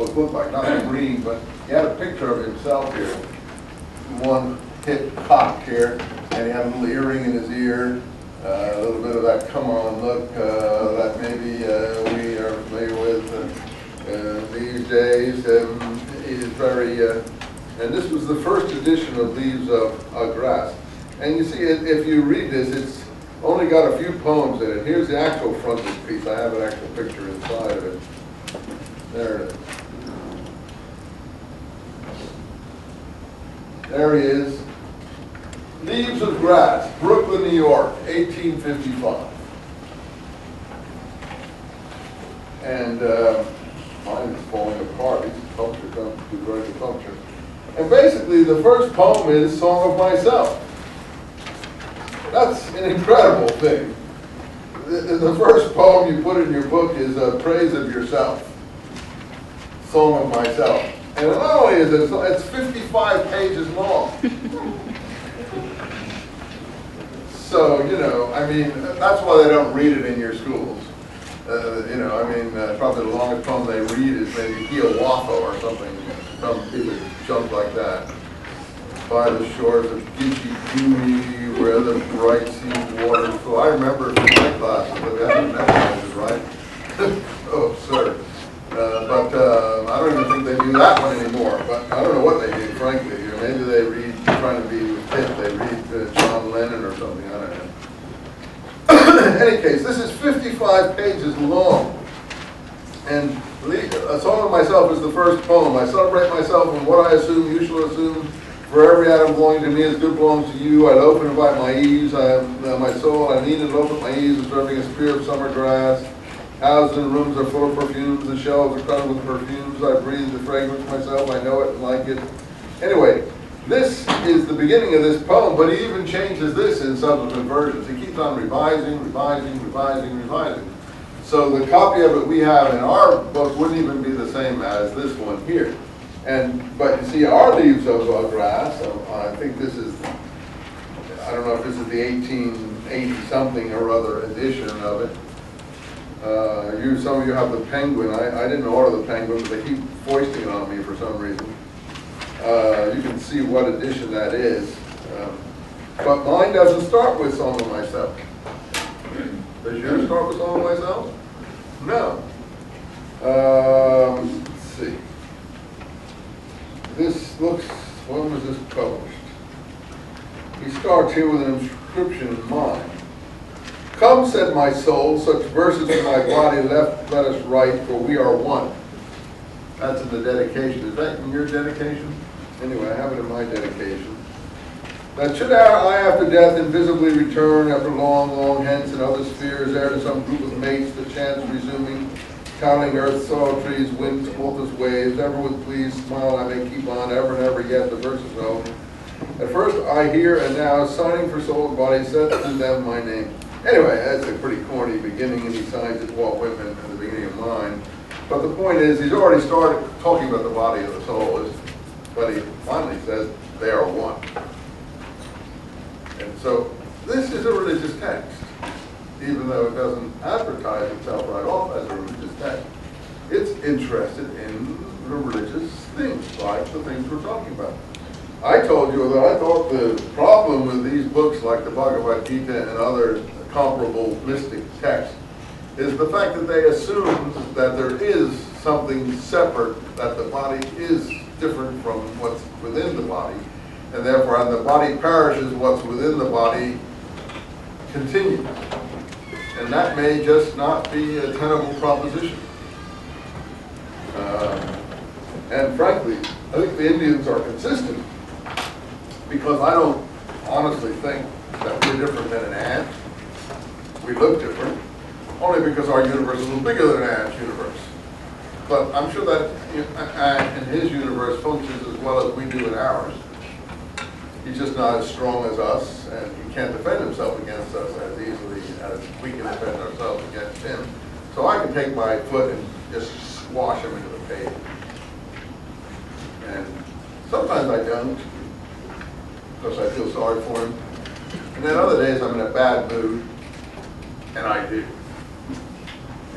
book looked like, not green, but he had a picture of himself here. One hip cocked here, and he had a little earring in his ear, a little bit of that come on look that maybe we are familiar with these days. He is very, and this was the first edition of Leaves of Grass. And you see, if you read this, it's only got a few poems in it. Here's the actual frontispiece. I have an actual picture inside of it. There it is. There he is. Leaves of Grass, Brooklyn, New York, 1855. And mine is falling apart. These puncture come to very good puncture. And basically, the first poem is Song of Myself. That's an incredible thing. The first poem you put in your book is Praise of Yourself, Song of Myself. And not only is it, it's 55 pages long. So, you know, I mean, that's why they don't read it in your schools. You know, I mean, probably the longest poem they read is maybe Hiawatha or something, some piece of junk like that. By the shores of Gishigumi, where the bright sea waters flow. I remember from my classes that we had memorized, right? Oh, absurd. But I don't even think they do that one anymore. But I don't know what they do, frankly. You know, maybe they read, trying to be hip, they read John Lennon or something. I don't know. In any case, this is 55 pages long. And A Song of Myself is the first poem. I celebrate myself in what I assume you shall assume. For every atom belonging to me as good belongs to you. I loaf and invite my ease. I am my soul. I lean and loaf at my ease, observing a spear of summer grass. Houses and rooms are full of perfumes. The shelves are covered with perfumes. I breathe the fragrance myself. I know it and like it. Anyway, this is the beginning of this poem, but he even changes this in subsequent versions. He keeps on revising, revising, revising, revising. So the copy of it we have in our book wouldn't even be the same as this one here. But you see, our Leaves of Grass, I think this is, I don't know if this is the 1880-something or other edition of it. Some of you have the Penguin. I didn't order the Penguin, but they keep foisting it on me for some reason. You can see what edition that is. But mine doesn't start with Song of Myself. Does yours start with Song of Myself? No. Let's see. This looks, when was this published? He starts here with an inscription in mind. Come, said my soul, such verses in my body let us write, for we are one. That's in the dedication. Is that in your dedication? Anyway, I have it in my dedication. That should I after death invisibly return after long, long hence in other spheres, ere to some group of mates the chance resuming, counting earth's soil trees, winds, tumultuous waves, ever with pleased smile I may keep on, ever and ever yet the verses know. At first I hear, and now signing for soul and body, set to them my name. Anyway, that's a pretty corny beginning, and he signs it Walt Whitman in the beginning of mine. But the point is, he's already started talking about the body of the soul, but he finally says they are one. And so this is a religious text, even though it doesn't advertise itself right off as a religious text. It's interested in the religious things, like the things we're talking about. I told you that I thought the problem with these books like the Bhagavad Gita and other comparable mystic texts is the fact that they assume that there is something separate, that the body is different from what's within the body, and therefore as the body perishes, what's within the body continues. And that may just not be a tenable proposition. And frankly, I think the Indians are consistent, because I don't honestly think that we're different than an ant. We look different, only because our universe is a little bigger than an ant's universe. But I'm sure that an ant in his universe functions as well as we do in ours. He's just not as strong as us, and he can't defend himself against us as easily as we can defend ourselves against him. So I can take my foot and just squash him into the pavement. And sometimes I don't, because I feel sorry for him. And then other days I'm in a bad mood, and I do.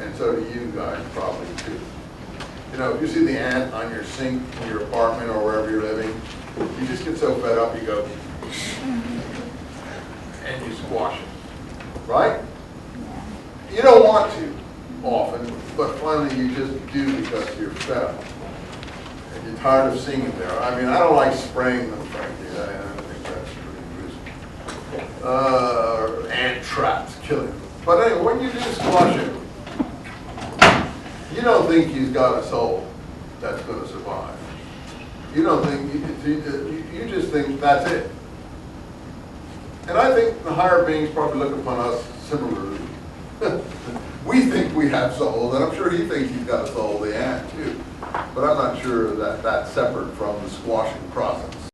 And so do you guys probably too. You know, if you see the ant on your sink in your apartment or wherever you're living, you just get so fed up, you go, and you squash it, right? You don't want to often, but finally you just do because you're fed up. And you're tired of seeing it there. I mean, I don't like spraying them, frankly. I think that's pretty gruesome. Ant traps, killing them. But anyway, when you do squash it, you don't think he's got a soul that's going to survive. You don't think, you just think that's it. And I think the higher beings probably look upon us similarly. We think we have souls, and I'm sure he thinks he's got a soul, the ant too. But I'm not sure that that's separate from the squashing process.